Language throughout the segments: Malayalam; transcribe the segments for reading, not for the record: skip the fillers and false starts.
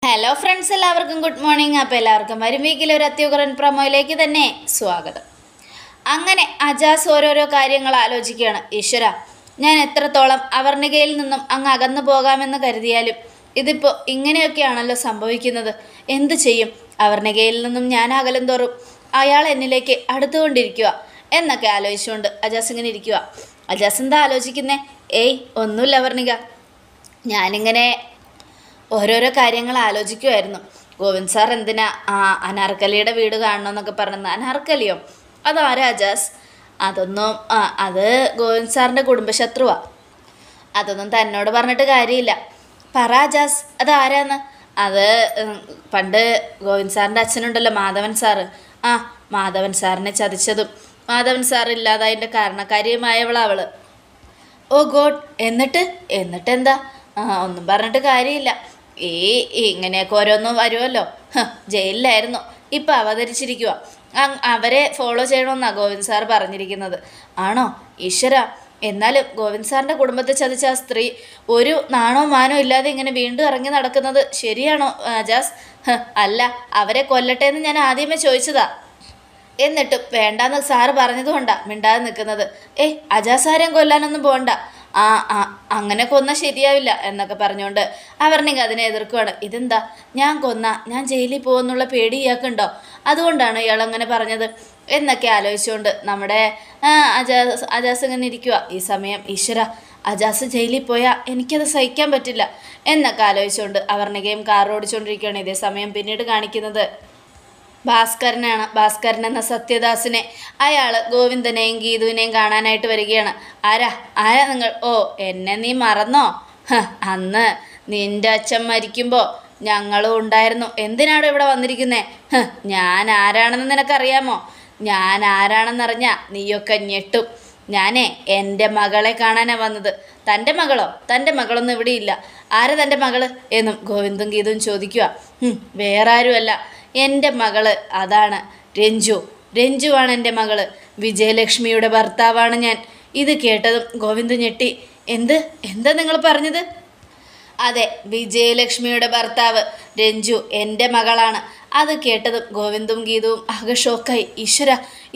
ഹലോ ഫ്രണ്ട്സ്, എല്ലാവർക്കും ഗുഡ് മോർണിംഗ്. അപ്പോൾ എല്ലാവർക്കും വരും വീക്കിലെ ഒരു അത്യുഗ്രൻ പ്രൊമോയിലേക്ക് തന്നെ സ്വാഗതം. അങ്ങനെ അജാസ് ഓരോരോ കാര്യങ്ങൾ ആലോചിക്കുകയാണ്. ഈശ്വര, ഞാൻ എത്രത്തോളം അവർണികയിൽ നിന്നും അങ്ങ് അകന്നു പോകാമെന്ന് കരുതിയാലും ഇതിപ്പോൾ ഇങ്ങനെയൊക്കെയാണല്ലോ സംഭവിക്കുന്നത്. എന്തു ചെയ്യും? അവർണികയിൽ നിന്നും ഞാൻ അകലും തോറും അയാൾ എന്നിലേക്ക് അടുത്തുകൊണ്ടിരിക്കുക എന്നൊക്കെ ആലോചിച്ചുകൊണ്ട് അജാസ് ഇങ്ങനെ ഇരിക്കുക. അജാസ് എന്താ ആലോചിക്കുന്നേ? ഏയ് ഒന്നുമില്ല അവർണിക, ഞാനിങ്ങനെ ഓരോരോ കാര്യങ്ങൾ ആലോചിക്കുമായിരുന്നു. ഗോവിന്ദ് സാർ എന്തിനാ അനാർക്കലിയുടെ വീട് കാണണമെന്നൊക്കെ പറഞ്ഞത്? അനാർക്കലിയോ? അതാരാ അജാസ്? അതൊന്നും അത് ഗോവിന്ദ് സാറിൻ്റെ കുടുംബശത്രുവാ. അതൊന്നും തന്നോട് പറഞ്ഞിട്ട് കാര്യമില്ല. പറ അജാസ്, അതാരാന്ന്? അത് പണ്ട് ഗോവിന്ദ് സാറിൻ്റെ അച്ഛനുണ്ടല്ലോ, മാധവൻ സാറ്. മാധവൻ സാറിനെ ചതിച്ചതും മാധവൻ സാർ ഇല്ലാതായതിൻ്റെ കാരണക്കാരിയുമായവളവള്. ഓ ഗോഡ്, എന്നിട്ട് എന്താ? ഒന്നും പറഞ്ഞിട്ട് കാര്യമില്ല. ഇങ്ങനെയൊക്കെ ഓരോന്നും വരുമല്ലോ. ജയിലിലായിരുന്നു, ഇപ്പം അവതരിച്ചിരിക്കുക. അവരെ ഫോളോ ചെയ്യണമെന്നാണ് ഗോവിന്ദ് സാർ പറഞ്ഞിരിക്കുന്നത്. ആണോ? ഈശ്വര, എന്നാലും ഗോവിന്ദ് സാറിൻ്റെ കുടുംബത്തെ ചതിച്ച ആ സ്ത്രീ ഒരു നാണോ മാനോ ഇല്ലാതെ ഇങ്ങനെ വീണ്ടും ഇറങ്ങി നടക്കുന്നത് ശരിയാണോ അജാസ്? അല്ല, അവരെ കൊല്ലട്ടെ എന്ന് ഞാൻ ആദ്യമേ ചോദിച്ചതാ. എന്നിട്ടും വേണ്ടാന്ന് സാറ് പറഞ്ഞതുകൊണ്ടാണ് മിണ്ടാതെ നിൽക്കുന്നത്. അജാസ് ആരെയും കൊല്ലാനൊന്നും പോകണ്ട. അങ്ങനെ കൊന്നാൽ ശരിയാവില്ല എന്നൊക്കെ പറഞ്ഞുകൊണ്ട് അവർണിക അതിനെ എതിർക്കുകയാണ്. ഇതെന്താ, ഞാൻ ജയിലിൽ പോകുന്നുള്ള പേടി ഇയാൾക്കുണ്ടോ? അതുകൊണ്ടാണ് ഇയാൾ അങ്ങനെ പറഞ്ഞത് എന്നൊക്കെ ആലോചിച്ചുകൊണ്ട് നമ്മുടെ അജാസ് ഇങ്ങനെ ഇരിക്കുക. ഈ സമയം ഈശ്വര, അജാസ് ജയിലിൽ പോയാൽ എനിക്കത് സഹിക്കാൻ പറ്റില്ല എന്നൊക്കെ ആലോചിച്ചുകൊണ്ട് അവർണികയും കാർ ഓടിച്ചുകൊണ്ടിരിക്കുകയാണ്. ഇതേ സമയം പിന്നീട് കാണിക്കുന്നത് ഭാസ്കരനാണ്. ഭാസ്കരൻ എന്ന സത്യദാസിനെ അയാൾ ഗോവിന്ദനെയും ഗീതുവിനെയും കാണാനായിട്ട് വരികയാണ്. ആരാ നിങ്ങൾ? ഓ, എന്നെ നീ മറന്നോ? അന്ന് നിൻ്റെ അച്ഛൻ മരിക്കുമ്പോൾ ഞങ്ങളും ഉണ്ടായിരുന്നു. എന്തിനാണ് ഇവിടെ വന്നിരിക്കുന്നേ? ഞാൻ ആരാണെന്ന് നിനക്കറിയാമോ? ഞാൻ ആരാണെന്നറിഞ്ഞാൽ നീയൊക്കെ ഞെട്ടും. ഞാനേ എൻ്റെ മകളെ കാണാനാണ് വന്നത്. തൻ്റെ മകളോ? തൻ്റെ മകളൊന്നും ഇവിടെ ഇല്ല. ആരാ തൻ്റെ മകള് എന്നും ഗോവിന്ദും ഗീതുവും ചോദിക്കുക. വേറെ ആരുമല്ല, എൻ്റെ മകള്. അതാണ് രഞ്ജുവാണ് എൻ്റെ മകള്. വിജയലക്ഷ്മിയുടെ ഭർത്താവാണ് ഞാൻ. ഇത് കേട്ടതും ഗോവിന്ദ് ഞെട്ടി. എന്താ നിങ്ങൾ പറഞ്ഞത്? അതെ, വിജയലക്ഷ്മിയുടെ ഭർത്താവ് രഞ്ജു എൻ്റെ മകളാണ്. അത് കേട്ടതും ഗോവിന്ദും ഗീതുവും ആകെ ഷോക്കായി. ഈശ്വര,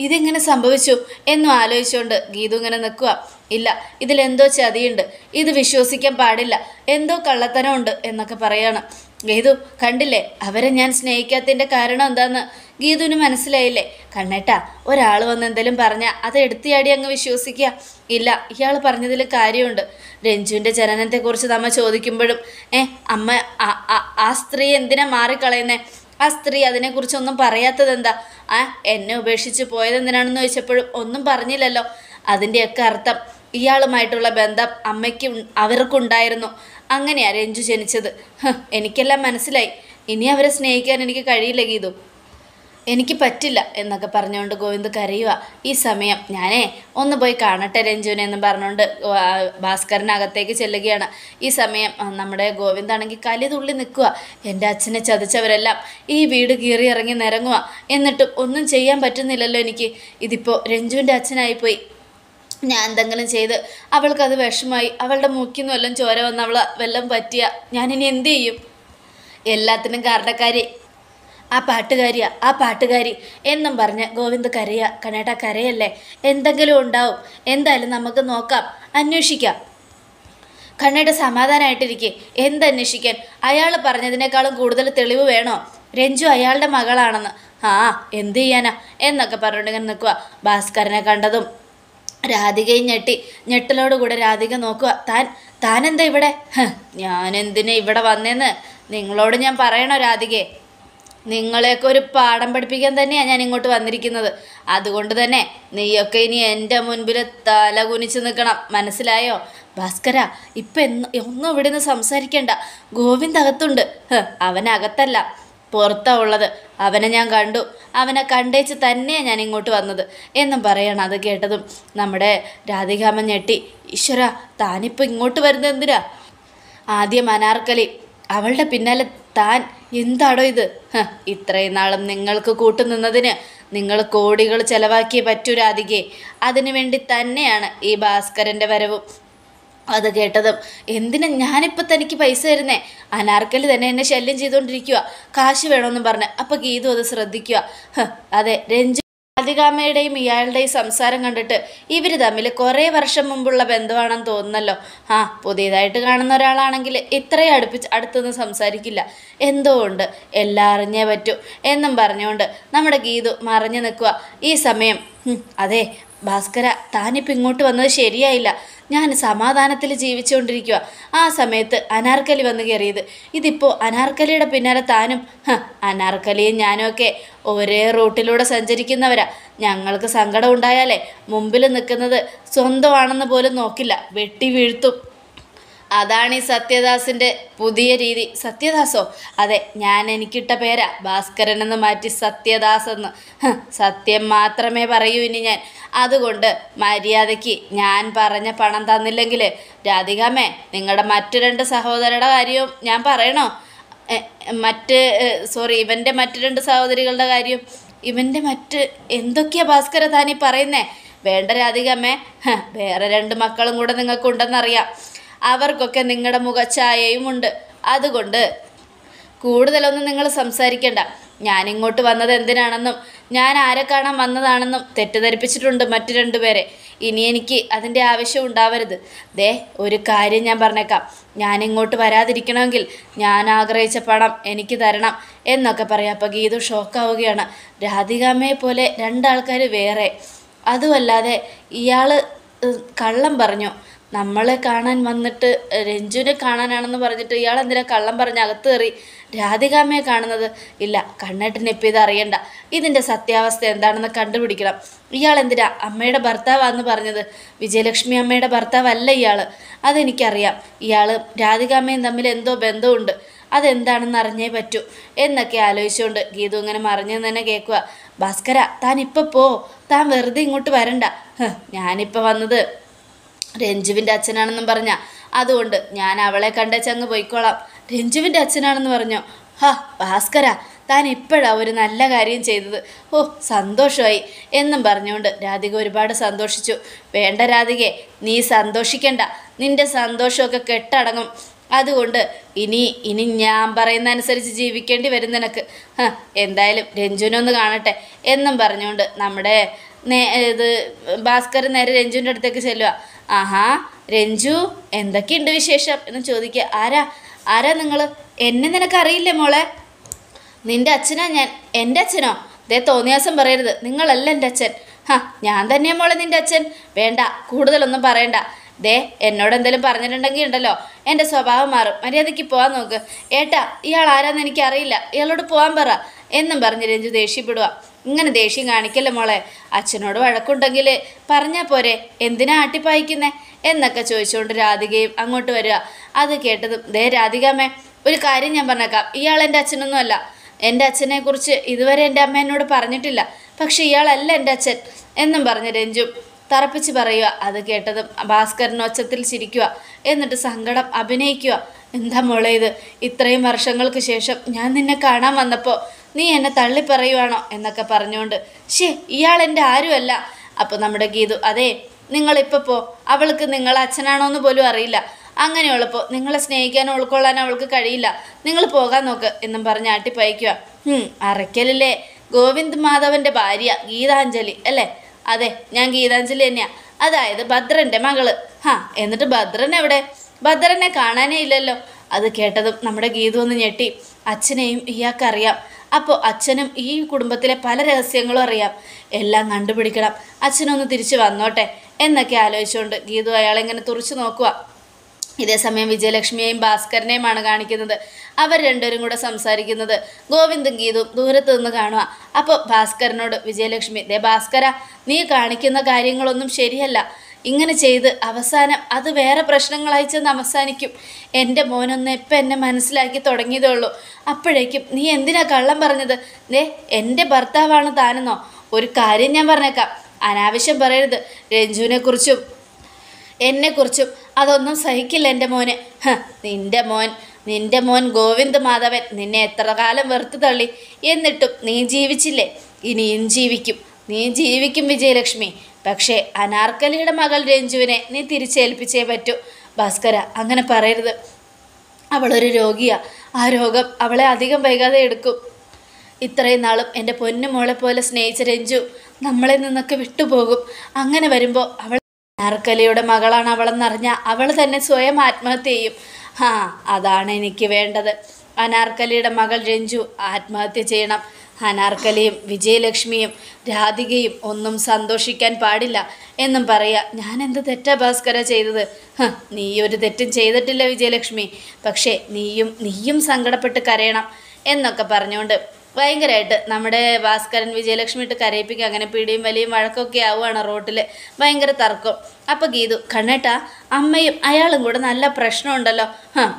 ഇതെങ്ങനെ സംഭവിച്ചു എന്നും ആലോചിച്ചുകൊണ്ട് ഗീതു ഇങ്ങനെ നിൽക്കുക. ഇല്ല, ഇതിലെന്തോ ചതിയുണ്ട്, ഇത് വിശ്വസിക്കാൻ പാടില്ല, എന്തോ കള്ളത്തനമുണ്ട് എന്നൊക്കെ പറയാണ്. ഗീതു, കണ്ടില്ലേ, അവരെ ഞാൻ സ്നേഹിക്കാത്തതിൻ്റെ കാരണം എന്താന്ന് ഗീതുവിന് മനസ്സിലായില്ലേ? കണ്ണേട്ടാ, ഒരാൾ വന്ന് എന്തെങ്കിലും പറഞ്ഞാൽ അത് എടുത്തിയാടി അങ്ങ് വിശ്വസിക്കുക. ഇല്ല, ഇയാൾ പറഞ്ഞതിൽ കാര്യമുണ്ട്. രഞ്ജുവിൻ്റെ ജനനത്തെക്കുറിച്ച് നമ്മ ചോദിക്കുമ്പോഴും അമ്മ ആ സ്ത്രീ എന്തിനാ മാറിക്കളയുന്നേ? ആ സ്ത്രീ അതിനെക്കുറിച്ചൊന്നും പറയാത്തതെന്താ? എന്നെ ഉപേക്ഷിച്ച് പോയതെന്തിനാണെന്ന് ചോദിച്ചപ്പോഴും ഒന്നും പറഞ്ഞില്ലല്ലോ. അതിൻ്റെയൊക്കെ അർത്ഥം ഇയാളുമായിട്ടുള്ള ബന്ധം അവർക്കുണ്ടായിരുന്നു. അങ്ങനെയാ രഞ്ജു ജനിച്ചത്. എനിക്കെല്ലാം മനസ്സിലായി. ഇനി അവരെ സ്നേഹിക്കാൻ എനിക്ക് കഴിയില്ല ഗീതു, എനിക്ക് പറ്റില്ല എന്നൊക്കെ പറഞ്ഞുകൊണ്ട് ഗോവിന്ദ് കരയുക. ഈ സമയം ഞാനേ ഒന്ന് പോയി കാണട്ടെ രഞ്ജുവിനെ എന്ന് പറഞ്ഞുകൊണ്ട് ഭാസ്കരനകത്തേക്ക് ചെല്ലുകയാണ്. ഈ സമയം നമ്മുടെ ഗോവിന്ദാണെങ്കിൽ കലി തുള്ളി നിൽക്കുക. എൻ്റെ അച്ഛനെ ചതിച്ചവരെല്ലാം ഈ വീട് കീറി ഇറങ്ങി നിരങ്ങുക. എന്നിട്ടും ഒന്നും ചെയ്യാൻ പറ്റുന്നില്ലല്ലോ എനിക്ക്. ഇതിപ്പോൾ രഞ്ജുവിൻ്റെ അച്ഛനായിപ്പോയി. ഞാൻ എന്തെങ്കിലും ചെയ്ത് അവൾക്കത് വിഷമായി, അവളുടെ മൂക്കിൽ നിന്ന് വല്ലതും ചോര വന്ന് അവൾ വല്ലതും പറ്റിയ ഞാനിനി എന്തു ചെയ്യും? എല്ലാത്തിനും കാരണക്കാരി ആ പാട്ടുകാരി എന്നും പറഞ്ഞ് ഗോവിന്ദ് കരയുക. കണ്ണേട്ടാ, കരയല്ലേ, എന്തെങ്കിലും ഉണ്ടാവും. എന്തായാലും നമുക്ക് നോക്കാം, അന്വേഷിക്കാം. കണ്ണേട്ട സമാധാനമായിട്ടിരിക്കെ. എന്തന്വേഷിക്കാൻ? അയാൾ പറഞ്ഞതിനേക്കാളും കൂടുതൽ തെളിവ് വേണോ? രഞ്ജു അയാളുടെ മകളാണെന്ന്. എന്തു ചെയ്യാനാ എന്നൊക്കെ പറഞ്ഞുകൊണ്ട് നിൽക്കുക. ഭാസ്കരനെ കണ്ടതും രാധികയും ഞെട്ടലോടുകൂടെ രാധിക നോക്കുക. താൻ എന്താ ഇവിടെ? ഞാനെന്തിനാ ഇവിടെ വന്നേന്ന് നിങ്ങളോട് ഞാൻ പറയണോ രാധികയെ? നിങ്ങളെയൊക്കെ ഒരു പാഠം പഠിപ്പിക്കാൻ തന്നെയാണ് ഞാൻ ഇങ്ങോട്ട് വന്നിരിക്കുന്നത്. അതുകൊണ്ട് തന്നെ നീയൊക്കെ ഇനി എൻ്റെ മുൻപിൽ തല കുനിച്ച് നിൽക്കണം, മനസ്സിലായോ? ഭാസ്കര, ഇപ്പം ഒന്നും ഇവിടെ നിന്ന് സംസാരിക്കണ്ട. ഗോവിന്ദ് അകത്തുണ്ട്. അവനകത്തല്ല, പുറത്താണ് ഉള്ളത്. അവനെ ഞാൻ കണ്ടു. അവനെ കണ്ടേച്ച് തന്നെയാണ് ഞാൻ ഇങ്ങോട്ട് വന്നത് എന്നും പറയണം. അത് കേട്ടതും നമ്മുടെ രാധികാമ്മ ഞെട്ടി. ഈശ്വര, താനിപ്പോൾ ഇങ്ങോട്ട് വരുന്നത് എന്തിനാ? ആദ്യം അനാർക്കലി, അവളുടെ പിന്നാലെ താൻ. എന്താടോ ഇത്? ഇത്രയും നാളും നിങ്ങൾക്ക് കൂട്ടുനിന്നതിന് നിങ്ങൾ കോടികൾ ചെലവാക്കിയേ പറ്റൂ രാധികയെ. അതിനു വേണ്ടി തന്നെയാണ് ഈ ഭാസ്കരൻ്റെ വരവും. അത് കേട്ടതും എന്തിനാ ഞാനിപ്പോൾ തനിക്ക് പൈസ തരുന്നേ? അനാർക്കലി തന്നെ എന്നെ ശല്യം ചെയ്തുകൊണ്ടിരിക്കുക, കാശ് വേണമെന്നും പറഞ്ഞ്. അപ്പം ഗീതു അത് ശ്രദ്ധിക്കുക. അതെ, രഞ്ജു രാധികാമ്മയുടെയും ഇയാളുടെയും സംസാരം കണ്ടിട്ട് ഇവർ തമ്മിൽ കുറേ വർഷം മുമ്പുള്ള ബന്ധമാണെന്ന് തോന്നുന്നല്ലോ. പുതിയതായിട്ട് കാണുന്ന ഒരാളാണെങ്കിൽ ഇത്രയും അടുത്തുനിന്ന് സംസാരിക്കില്ല. എന്തോ ഉണ്ട്, എല്ലാം അറിഞ്ഞേ പറ്റൂ എന്നും പറഞ്ഞുകൊണ്ട് നമ്മുടെ ഗീതു മറഞ്ഞു നിൽക്കുക. ഈ സമയം അതെ ഭാസ്കര, താനിപ്പോൾ ഇങ്ങോട്ട് വന്നത് ശരിയായില്ല. ഞാൻ സമാധാനത്തിൽ ജീവിച്ചുകൊണ്ടിരിക്കുക. ആ സമയത്ത് അനാർക്കലി വന്ന് കയറിയത്. ഇതിപ്പോൾ അനാർക്കലിയുടെ പിന്നാലെ താനും. അനാർക്കലിയും ഞാനും ഒക്കെ ഒരേ റൂട്ടിലൂടെ സഞ്ചരിക്കുന്നവരാ. ഞങ്ങൾക്ക് സങ്കടം ഉണ്ടായാലേ മുമ്പിൽ നിൽക്കുന്നത് സ്വന്തമാണെന്ന് പോലും നോക്കില്ല, വെട്ടി വീഴ്ത്തും. അതാണ് ഈ സത്യദാസിൻ്റെ പുതിയ രീതി. സത്യദാസോ? അതെ, ഞാൻ എനിക്കിട്ട പേരാ, ഭാസ്കരൻ എന്ന് മാറ്റി സത്യദാസ് എന്ന്. സത്യം മാത്രമേ പറയൂ ഇനി ഞാൻ. അതുകൊണ്ട് മര്യാദയ്ക്ക് ഞാൻ പറഞ്ഞ പണം തന്നില്ലെങ്കിൽ രാധികാമ്മേ, നിങ്ങളുടെ മറ്റു 2 സഹോദരരുടെ കാര്യവും ഞാൻ പറയണോ? ഇവൻ്റെ മറ്റു 2 സഹോദരികളുടെ കാര്യം. ഇവൻ്റെ എന്തൊക്കെയാ ഭാസ്കര താനീ പറയുന്നേ? വേണ്ട രാധികാമ്മേ, വേറെ 2 മക്കളും കൂടെ നിങ്ങൾക്കുണ്ടെന്നറിയാം. അവർക്കൊക്കെ നിങ്ങളുടെ മുഖഛായയും ഉണ്ട്. അതുകൊണ്ട് കൂടുതലൊന്നും നിങ്ങൾ സംസാരിക്കണ്ട. ഞാനിങ്ങോട്ട് വന്നത് എന്തിനാണെന്നും ഞാൻ ആരെ കാണാൻ വന്നതാണെന്നും തെറ്റിദ്ധരിപ്പിച്ചിട്ടുണ്ട് മറ്റു 2 പേരെ. ഇനി എനിക്ക് അതിൻ്റെ ആവശ്യം ഉണ്ടാവരുത്. ഒരു കാര്യം ഞാൻ പറഞ്ഞേക്കാം, ഞാനിങ്ങോട്ട് വരാതിരിക്കണമെങ്കിൽ ഞാൻ ആഗ്രഹിച്ച പണം എനിക്ക് തരണം എന്നൊക്കെ പറയാം. അപ്പോൾ ഗീതു ഷോക്കാവുകയാണ്. രാധികാമ്മയെ പോലെ 2 ആൾക്കാർ വേറെ. അതുമല്ലാതെ ഇയാൾ കള്ളം പറഞ്ഞു. നമ്മളെ കാണാൻ വന്നിട്ട് രഞ്ജുവിനെ കാണാനാണെന്ന് പറഞ്ഞിട്ട് ഇയാൾ എന്തിനാ കള്ളം പറഞ്ഞ് അകത്ത് കയറി രാധികാമ്മയെ കാണുന്നത്? ഇല്ല, കണ്ണേട്ടന് ഇപ്പം ഇത് അറിയണ്ട. ഇതിൻ്റെ സത്യാവസ്ഥ എന്താണെന്ന് കണ്ടുപിടിക്കണം. ഇയാൾ എന്തിനാ അമ്മയുടെ ഭർത്താവാന്ന് പറഞ്ഞത്? വിജയലക്ഷ്മി അമ്മയുടെ ഭർത്താവല്ല ഇയാൾ, അതെനിക്കറിയാം. ഇയാൾ രാധികാമ്മയും തമ്മിൽ എന്തോ ബന്ധമുണ്ട്, അതെന്താണെന്ന് അറിഞ്ഞേ പറ്റൂ എന്നൊക്കെ ആലോചിച്ചുകൊണ്ട് ഗീതു ഇങ്ങനെ മറിഞ്ഞു തന്നെ കേൾക്കുക. ഭാസ്കര, താൻ ഇപ്പം പോ, താൻ വെറുതെ ഇങ്ങോട്ട് വരണ്ട. ഞാനിപ്പോൾ വന്നത് രഞ്ജുവിൻ്റെ അച്ഛനാണെന്നും പറഞ്ഞ, അതുകൊണ്ട് ഞാൻ അവളെ കണ്ടേച്ചങ്ങ് പോയിക്കോളാം. രഞ്ജുവിൻ്റെ അച്ഛനാണെന്ന് പറഞ്ഞോ? ഭാസ്കര, താൻ ഇപ്പോഴാ ഒരു നല്ല കാര്യം ചെയ്തത്. സന്തോഷമായി എന്നും പറഞ്ഞുകൊണ്ട് രാധിക ഒരുപാട് സന്തോഷിച്ചു. വേണ്ട രാധികയെ, നീ സന്തോഷിക്കണ്ട, നിൻ്റെ സന്തോഷമൊക്കെ കെട്ടടങ്ങും. അതുകൊണ്ട് ഇനി ഞാൻ പറയുന്ന അനുസരിച്ച് ജീവിക്കേണ്ടി വരും നിനക്ക്. എന്തായാലും രഞ്ജുവിനൊന്ന് കാണട്ടെ എന്നും പറഞ്ഞുകൊണ്ട് നമ്മുടെ ഭാസ്കർ നേരെ രഞ്ജുവിൻ്റെ അടുത്തേക്ക് ചെല്ലുക. രഞ്ജു, എന്തൊക്കെയുണ്ട് വിശേഷം എന്ന് ചോദിക്കുക. ആരാ നിങ്ങൾ? എന്നെ നിനക്കറിയില്ലേ മോളെ? നിൻ്റെ അച്ഛനാ ഞാൻ. എൻ്റെ അച്ഛനോ? തോന്നിയാസം പറയരുത്, നിങ്ങളല്ല എൻ്റെ അച്ഛൻ. ഞാൻ തന്നെയാ മോളെ നിൻ്റെ അച്ഛൻ. വേണ്ട, കൂടുതലൊന്നും പറയണ്ട. എന്നോട് എന്തെങ്കിലും പറഞ്ഞിട്ടുണ്ടെങ്കിൽ ഉണ്ടല്ലോ എൻ്റെ സ്വഭാവം മാറും. മര്യാദയ്ക്ക് പോകാൻ നോക്ക്. ഏട്ടാ, ഇയാൾ ആരാന്ന് എനിക്കറിയില്ല, ഇയാളോട് പോകാൻ പറ എന്നും പറഞ്ഞ് രഞ്ജു ദേഷ്യപ്പെടുക. ഇങ്ങനെ ദേഷ്യം കാണിക്കല്ലേ മോളെ, അച്ഛനോട് വഴക്കുണ്ടെങ്കിൽ പറഞ്ഞാൽ പോരെ, എന്തിനാ ആട്ടിപ്പായിക്കുന്നേ എന്നൊക്കെ ചോദിച്ചുകൊണ്ട് രാധികയും അങ്ങോട്ട് വരിക. അത് കേട്ടതും രാധികാമ്മേ, ഒരു കാര്യം ഞാൻ പറഞ്ഞേക്കാം, ഇയാൾ എൻ്റെ അച്ഛനൊന്നുമല്ല. എൻ്റെ അച്ഛനെക്കുറിച്ച് ഇതുവരെ എൻ്റെ അമ്മ എന്നോട് പറഞ്ഞിട്ടില്ല. പക്ഷെ ഇയാളല്ല എൻ്റെ അച്ഛൻ എന്നും പറഞ്ഞ് രഞ്ജു തറപ്പിച്ച് പറയുക. അത് കേട്ടതും ഭാസ്കരൻ ഒച്ചത്തിൽ ചിരിക്കുക, എന്നിട്ട് സങ്കടം അഭിനയിക്കുക. എന്താ മോളെ ഇത്? ഇത്രയും വർഷങ്ങൾക്ക് ശേഷം ഞാൻ നിന്നെ കാണാൻ വന്നപ്പോൾ നീ എന്നെ തള്ളിപ്പറയുവാണോ എന്നൊക്കെ പറഞ്ഞുകൊണ്ട്. ഇയാൾ എൻ്റെ ആരുമല്ല. അപ്പോൾ നമ്മുടെ ഗീതു, അതെ, നിങ്ങളിപ്പോൾ പോ, അവൾക്ക് നിങ്ങൾ അച്ഛനാണോന്ന് പോലും അറിയില്ല. അങ്ങനെയുള്ളപ്പോൾ നിങ്ങളെ സ്നേഹിക്കാനോ ഉൾക്കൊള്ളാനോ അവൾക്ക് കഴിയില്ല. നിങ്ങൾ പോകാൻ നോക്ക് എന്നും പറഞ്ഞ് ആട്ടിപ്പയക്കുക. അറയ്ക്കലിലെ ഗോവിന്ദ് മാധവൻ്റെ ഭാര്യ ഗീതാഞ്ജലി അല്ലേ? അതെ, ഞാൻ ഗീതാഞ്ജലി തന്നെയാണ്, അതായത് ഭദ്രൻ്റെ മകള്. എന്നിട്ട് ഭദ്രൻ എവിടെ? ഭദ്രനെ കാണാനേ ഇല്ലല്ലോ. അത് കേട്ടതും നമ്മുടെ ഗീതു ഒന്ന് ഞെട്ടി. അച്ഛനെയും ഇയാൾക്കറിയാം. അപ്പോൾ അച്ഛനും ഈ കുടുംബത്തിലെ പല രഹസ്യങ്ങളും അറിയാം. എല്ലാം കണ്ടുപിടിക്കണം. അച്ഛനൊന്ന് തിരിച്ചു വന്നോട്ടെ എന്നൊക്കെ ആലോചിച്ചുകൊണ്ട് ഗീതു അയാളെങ്ങനെ തുറച്ചു നോക്കുക. ഇതേസമയം വിജയലക്ഷ്മിയെയും ഭാസ്കരനെയുമാണ് കാണിക്കുന്നത്. അവർ 2 പേരും കൂടെ സംസാരിക്കുന്നത് ഗോവിന്ദും ഗീതും ദൂരത്ത് നിന്ന് കാണുക. അപ്പോൾ ഭാസ്കരനോട് വിജയലക്ഷ്മി, ഭാസ്കര, നീ കാണിക്കുന്ന കാര്യങ്ങളൊന്നും ശരിയല്ല. ഇങ്ങനെ ചെയ്ത് അവസാനം അത് വേറെ പ്രശ്നങ്ങളായി ചെന്ന് അവസാനിക്കും. എൻ്റെ മോനൊന്ന് ഇപ്പം എന്നെ മനസ്സിലാക്കി തുടങ്ങിയതേ ഉള്ളൂ. അപ്പോഴേക്കും നീ എന്തിനാ കള്ളം പറഞ്ഞത്? എൻ്റെ ഭർത്താവാണ് താനെന്നോ? ഒരു കാര്യം ഞാൻ പറഞ്ഞേക്കാം, അനാവശ്യം പറയരുത്. രഞ്ജുവിനെക്കുറിച്ചും എന്നെക്കുറിച്ചും അതൊന്നും സഹിക്കില്ല എൻ്റെ മോന്. നിൻ്റെ മോൻ ഗോവിന്ദ് മാധവൻ നിന്നെ എത്ര കാലം വെറുത്തു തള്ളി, എന്നിട്ടും നീ ജീവിച്ചില്ലേ? ഇനിയും ജീവിക്കും. നീ ജീവിക്കും വിജയലക്ഷ്മി. പക്ഷേ അനാർക്കലിയുടെ മകൾ രഞ്ജുവിനെ നീ തിരിച്ചേൽപ്പിച്ചേ പറ്റൂ. ഭാസ്കര, അങ്ങനെ പറയരുത്. അവളൊരു രോഗിയാ. ആ രോഗം അവളെ അധികം വൈകാതെ എടുക്കും. ഇത്രയും നാളും എൻ്റെ പൊന്നു മോളെ പോലെ സ്നേഹിച്ച രഞ്ജു നമ്മളെ നിന്നൊക്കെ വിട്ടുപോകും. അങ്ങനെ വരുമ്പോൾ അവൾ അനാർക്കലിയുടെ മകളാണ് അവളെന്നറിഞ്ഞാൽ അവൾ തന്നെ സ്വയം ആത്മഹത്യ ചെയ്യും. അതാണ് എനിക്ക് വേണ്ടത്. അനാർക്കലിയുടെ മകൾ രഞ്ജു ആത്മഹത്യ ചെയ്യണം. അനാർക്കലിയും വിജയലക്ഷ്മിയും രാധികയും ഒന്നും സന്തോഷിക്കാൻ പാടില്ല എന്നും പറയാ. ഞാൻ എന്ത് തെറ്റാ ഭാസ്കര ചെയ്തത്? നീ ഒരു തെറ്റും ചെയ്തിട്ടില്ല വിജയലക്ഷ്മി. പക്ഷേ നീയും സങ്കടപ്പെട്ട് കരയണം എന്നൊക്കെ പറഞ്ഞുകൊണ്ട് ഭയങ്കരമായിട്ട് നമ്മുടെ ഭാസ്കരൻ വിജയലക്ഷ്മി ഇട്ട് കരയിപ്പിക്കുക. അങ്ങനെ പിടിയും വലിയും വഴക്കൊക്കെ ആവുകയാണ് റോട്ടിൽ. ഭയങ്കര തർക്കം. അപ്പോൾ ഗീതു, കണ്ണേട്ടാ, അമ്മയും അയാളും കൂടെ നല്ല പ്രശ്നമുണ്ടല്ലോ.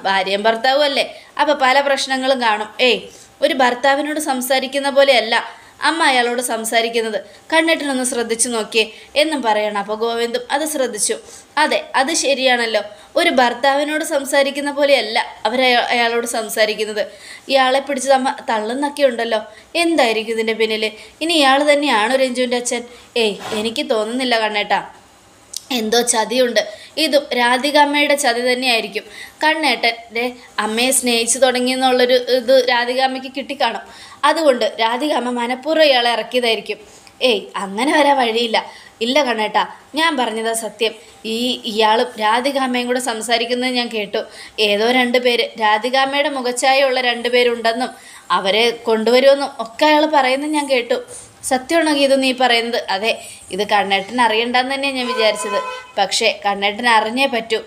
ഭാര്യയും ഭർത്താവും അല്ലേ, അപ്പോൾ പല പ്രശ്നങ്ങളും കാണും. ഒരു ഭർത്താവിനോട് സംസാരിക്കുന്ന പോലെയല്ല അമ്മ അയാളോട് സംസാരിക്കുന്നത്. കണ്ണേട്ടനൊന്ന് ശ്രദ്ധിച്ചു നോക്കിയേ എന്നും പറയണം. അപ്പോൾ ഗോവിന്ദും അത് ശ്രദ്ധിച്ചു. അതെ, അത് ശരിയാണല്ലോ. ഒരു ഭർത്താവിനോട് സംസാരിക്കുന്ന പോലെയല്ല അയാളോട് സംസാരിക്കുന്നത്. ഇയാളെ പിടിച്ച് തള്ളുന്നൊക്കെ ഉണ്ടല്ലോ. എന്തായിരിക്കും ഇതിൻ്റെ പിന്നിൽ? ഇനി ഇയാൾ തന്നെയാണോ രഞ്ജുവിൻ്റെ അച്ഛൻ? എനിക്ക് തോന്നുന്നില്ല കണ്ണേട്ടാ. എന്തോ ചതിയുണ്ട്. ഇതും രാധികാമ്മയുടെ ചതി തന്നെയായിരിക്കും. കണ്ണേട്ടൻ്റെ അമ്മയെ സ്നേഹിച്ചു തുടങ്ങിയെന്നുള്ളൊരു ഇത് രാധികാമ്മയ്ക്ക് കിട്ടിക്കാണും. അതുകൊണ്ട് രാധികാമ്മ മനഃപൂർവ്വം ഇയാളെ ഇറക്കിയതായിരിക്കും. അങ്ങനെ വരാൻ വഴിയില്ല. ഇല്ല കണ്ണേട്ടാ, ഞാൻ പറഞ്ഞതാ സത്യം. ഇയാളും രാധികാമ്മയും കൂടെ സംസാരിക്കുന്നത് ഞാൻ കേട്ടു. ഏതോ 2 പേര്, രാധികാമ്മയുടെ മുഖച്ഛായയുള്ള 2 പേരുണ്ടെന്നും അവരെ കൊണ്ടുവരുമെന്നും ഒക്കെ അയാൾ പറയുന്നത് ഞാൻ കേട്ടു. സത്യമാണോ ഗീതു നീ പറയുന്നത്? അതെ, ഇത് കണ്ണേട്ടൻ അറിയണ്ടെന്ന് തന്നെയാണ് ഞാൻ വിചാരിച്ചത്. പക്ഷേ കണ്ണേട്ടൻ അറിഞ്ഞേ പറ്റൂ.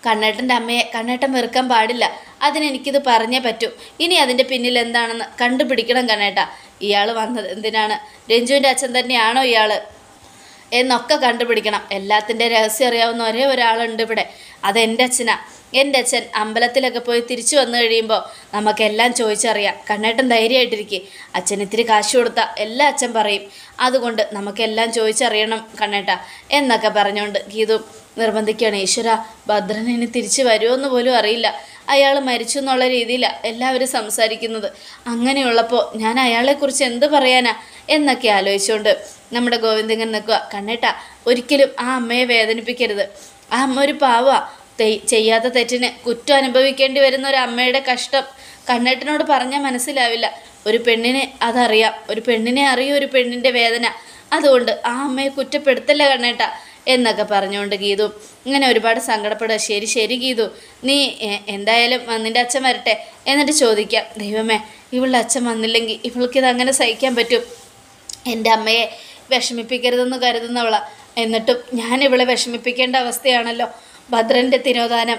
കണ്ണേട്ടൻ്റെ അമ്മയെ കണ്ണേട്ടൻ വെറുക്കാൻ പാടില്ല. അതിനെനിക്കിത് പറഞ്ഞേ പറ്റൂ. ഇനി അതിൻ്റെ പിന്നിൽ എന്താണെന്ന് കണ്ടുപിടിക്കണം കണ്ണേട്ട. ഇയാൾ വന്നത് എന്തിനാണ്? രഞ്ജുവിൻ്റെ അച്ഛൻ തന്നെയാണോ ഇയാൾ എന്നൊക്കെ കണ്ടുപിടിക്കണം. എല്ലാത്തിൻ്റെ രഹസ്യം അറിയാവുന്ന ഒരേ ഒരാളുണ്ട് ഇവിടെ. അതെൻ്റെ അച്ഛനാണ്. എൻ്റെ അച്ഛൻ അമ്പലത്തിലൊക്കെ പോയി തിരിച്ചു വന്നു കഴിയുമ്പോൾ നമുക്കെല്ലാം ചോദിച്ചറിയാം. കണ്ണേട്ടൻ ധൈര്യമായിട്ടിരിക്കുക. അച്ഛൻ ഇത്തിരി കാശ് കൊടുത്താൽ എല്ലാം അച്ഛൻ പറയും. അതുകൊണ്ട് നമുക്കെല്ലാം ചോദിച്ചറിയണം കണ്ണേട്ട എന്നൊക്കെ പറഞ്ഞുകൊണ്ട് ഗീതു നിർബന്ധിക്കുകയാണ്. ഈശ്വര, ഭദ്രൻ ഇനി തിരിച്ചു വരുമോയെന്ന് പോലും അറിയില്ല. അയാൾ മരിച്ചു എന്നുള്ള രീതിയിലാണ് എല്ലാവരും സംസാരിക്കുന്നത്. അങ്ങനെയുള്ളപ്പോൾ ഞാൻ അയാളെക്കുറിച്ച് എന്ത് പറയാനാ എന്നൊക്കെ ആലോചിച്ചുകൊണ്ട് നമ്മുടെ ഗോവിന്ദൻ നിൽക്കുക. കണ്ണേട്ട, ഒരിക്കലും ആ അമ്മയെ വേദനിപ്പിക്കരുത്. ആ അമ്മ ഒരു പാവമാണ്. ചെയ്യാത്ത തെറ്റിന് കുറ്റം അനുഭവിക്കേണ്ടി വരുന്ന ഒരു അമ്മയുടെ കഷ്ടം കണ്ണേട്ടനോട് പറഞ്ഞാൽ മനസ്സിലാവില്ല. ഒരു പെണ്ണിനെ അതറിയാം. ഒരു പെണ്ണിനെ അറിയും ഒരു പെണ്ണിൻ്റെ വേദന. അതുകൊണ്ട് ആ അമ്മയെ കുറ്റപ്പെടുത്തല്ല കണ്ണേട്ട എന്നൊക്കെ പറഞ്ഞുകൊണ്ട് ഗീതു ഇങ്ങനെ ഒരുപാട് സങ്കടപ്പെടുക. ശരി ഗീതു, നീ എന്തായാലും നിൻ്റെ അച്ഛൻ വരട്ടെ, എന്നിട്ട് ചോദിക്കാം. ദൈവമേ, ഇവളുടെ അച്ഛൻ വന്നില്ലെങ്കിൽ ഇവൾക്കിത് അങ്ങനെ സഹിക്കാൻ പറ്റും? എൻ്റെ അമ്മയെ വിഷമിപ്പിക്കരുതെന്ന് കരുതുന്നവളാ. എന്നിട്ടും ഞാൻ ഇവളെ വിഷമിപ്പിക്കേണ്ട അവസ്ഥയാണല്ലോ. ഭദ്രൻ്റെ തിരോധാനം,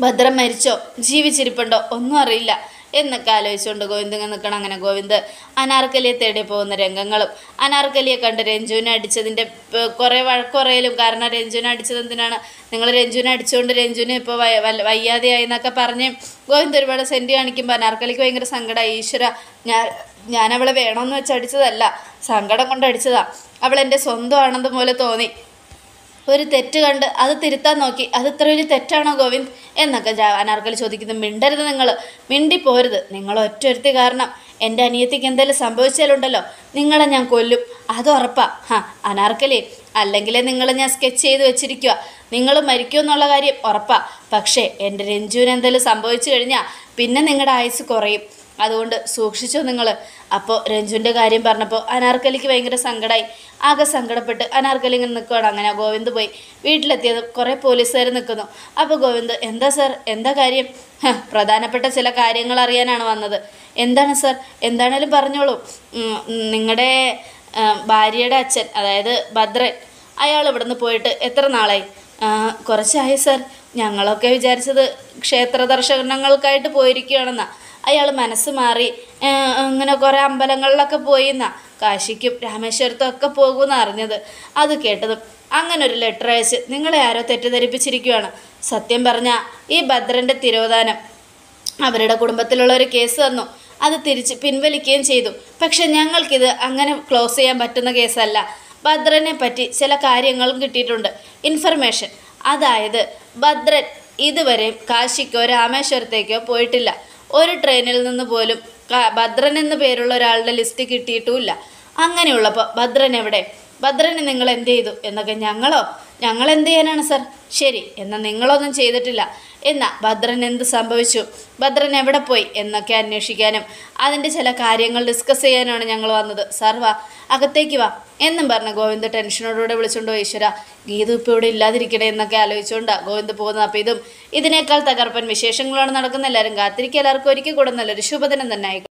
ഭദ്രൻ മരിച്ചോ ജീവിച്ചിരിപ്പുണ്ടോ ഒന്നും അറിയില്ല എന്നൊക്കെ ആലോചിച്ചുകൊണ്ട് ഗോവിന്ദൻ നിൽക്കണം. അങ്ങനെ ഗോവിന്ദ് അനാർക്കലിയെ തേടി പോകുന്ന രംഗങ്ങളും അനാർക്കലിയെ കണ്ട് രഞ്ജുവിനെ അടിച്ചതിൻ്റെ കുറേ വഴക്കുറയിലും. കാരണം രഞ്ജുവിനെ അടിച്ചത് എന്തിനാണ്? നിങ്ങൾ രഞ്ജുവിനെ അടിച്ചുകൊണ്ട് രഞ്ജുവിന് ഇപ്പോൾ വയ്യാതെയായി എന്നൊക്കെ പറഞ്ഞ് ഗോവിന്ദ് ഒരുപാട് സെൻറ്റ് കാണിക്കുമ്പോൾ അനാർക്കലിക്ക് ഭയങ്കര സങ്കടമായി. ഈശ്വര, ഞാൻ അവളെ വേണമെന്ന് വെച്ച് അടിച്ചതല്ല, സങ്കടം കൊണ്ട് അടിച്ചതാ. അവൾ എൻ്റെ സ്വന്തമാണെന്ന് പോലെ തോന്നി. ഒരു തെറ്റ് കണ്ട് അത് തിരുത്താൻ നോക്കി. അത് ഇത്ര വലിയ തെറ്റാണോ ഗോവിന്ദ് എന്നൊക്കെ അനാർക്കലി ചോദിക്കുന്നു. മിണ്ടരുത്, നിങ്ങൾ മിണ്ടിപ്പോരുത്. നിങ്ങൾ ഒറ്റൊരുത്തി കാരണം എൻ്റെ അനിയത്തിക്ക് എന്തെങ്കിലും സംഭവിച്ചാലുണ്ടല്ലോ നിങ്ങളെ ഞാൻ കൊല്ലും, അത് ഉറപ്പാ. അനാർക്കലി, അല്ലെങ്കിലേ നിങ്ങളെ ഞാൻ സ്കെച്ച് ചെയ്ത് വെച്ചിരിക്കുക. നിങ്ങൾ മരിക്കുമെന്നുള്ള കാര്യം ഉറപ്പാ. പക്ഷേ എൻ്റെ രഞ്ജുവിന് എന്തെങ്കിലും സംഭവിച്ചു കഴിഞ്ഞാൽ പിന്നെ നിങ്ങളുടെ ആയുസ് കുറയും. അതുകൊണ്ട് സൂക്ഷിച്ചോ നിങ്ങൾ. അപ്പോൾ രഞ്ജുവിൻ്റെ കാര്യം പറഞ്ഞപ്പോൾ അനാർക്കലിക്ക് ഭയങ്കര സങ്കടമായി. ആകെ സങ്കടപ്പെട്ട് അനാർക്കലി ഇങ്ങനെ നിൽക്കുകയാണ്. അങ്ങനെ ഗോവിന്ദ് പോയി വീട്ടിലെത്തിയത് കുറേ പോലീസുകാർ നിൽക്കുന്നു. അപ്പോൾ ഗോവിന്ദ്, എന്താ സാർ, എന്താ കാര്യം? പ്രധാനപ്പെട്ട ചില കാര്യങ്ങൾ അറിയാനാണ് വന്നത്. എന്താണ് സാർ? എന്താണേലും പറഞ്ഞോളൂ. നിങ്ങളുടെ ഭാര്യയുടെ അച്ഛൻ, അതായത് ഭദ്രൻ, അയാൾ ഇവിടെ നിന്ന് പോയിട്ട് എത്ര നാളായി? കുറച്ചായി സാർ. ഞങ്ങളൊക്കെ വിചാരിച്ചത് ക്ഷേത്ര ദർശനങ്ങൾക്കായിട്ട് പോയിരിക്കുകയാണെന്നാണ്. അയാൾ മനസ്സ് മാറി ഇങ്ങനെ കുറേ അമ്പലങ്ങളിലൊക്കെ പോയിന്നാ. കാശിക്കും രാമേശ്വരത്തും ഒക്കെ പോകുമെന്ന് അറിഞ്ഞത്. അത് കേട്ടതും അങ്ങനെ ഒരു ലെറ്റർ അയച്ച് നിങ്ങളെ ആരോ തെറ്റിദ്ധരിപ്പിച്ചിരിക്കുകയാണ്. സത്യം പറഞ്ഞാൽ ഈ ഭദ്രൻ്റെ തിരോധാനം അവരുടെ കുടുംബത്തിലുള്ളൊരു കേസ് തന്നു. അത് തിരിച്ച് പിൻവലിക്കുകയും ചെയ്തു. പക്ഷെ ഞങ്ങൾക്കിത് അങ്ങനെ ക്ലോസ് ചെയ്യാൻ പറ്റുന്ന കേസല്ല. ഭദ്രനെ പറ്റി ചില കാര്യങ്ങളും കിട്ടിയിട്ടുണ്ട്, ഇൻഫർമേഷൻ. അതായത് ഭദ്രൻ ഇതുവരെ കാശിക്കോ രാമേശ്വരത്തേക്കോ പോയിട്ടില്ല. ഒരു ട്രെയിനിൽ നിന്ന് പോലും ഭദ്രൻ എന്ന പേരുള്ള ഒരാളുടെ ലിസ്റ്റ് കിട്ടിയിട്ടുമില്ല. അങ്ങനെയുള്ളപ്പോൾ ഭദ്രൻ എവിടെ? ഭദ്രനെ നിങ്ങൾ എന്ത് ചെയ്തു എന്നൊക്കെ. ഞങ്ങൾ എന്ത് ചെയ്യാനാണ് സർ? ശരി, എന്നാൽ നിങ്ങളൊന്നും ചെയ്തിട്ടില്ല. എന്നാൽ ഭദ്രൻ എന്ത് സംഭവിച്ചു, ഭദ്രൻ എവിടെ പോയി എന്നൊക്കെ അന്വേഷിക്കാനും അതിൻ്റെ ചില കാര്യങ്ങൾ ഡിസ്കസ് ചെയ്യാനാണ് ഞങ്ങൾ വന്നത്. സാർ വാ, അകത്തേക്ക് വാ എന്നും പറഞ്ഞ് ഗോവിന്ദ് ടെൻഷനോടുകൂടെ വിളിച്ചുകൊണ്ടോ ഈശ്വര ഗീതു ഇപ്പോൾ ഇവിടെ ഇല്ലാതിരിക്കണേ എന്നൊക്കെ ആലോചിച്ചുകൊണ്ടാണ് ഗോവിന്ദ് പോകുന്നത്. അപ്പോൾ ഇതിനേക്കാൾ തകർപ്പൻ വിശേഷങ്ങളാണ് നടക്കുന്നത്. എല്ലാവരും കാത്തിരിക്കുക. എല്ലാവർക്കും ഒരിക്കൽ കൂടെ നല്ലൊരു ശുഭദിനം തന്നെ ആയിക്കോട്ടെ.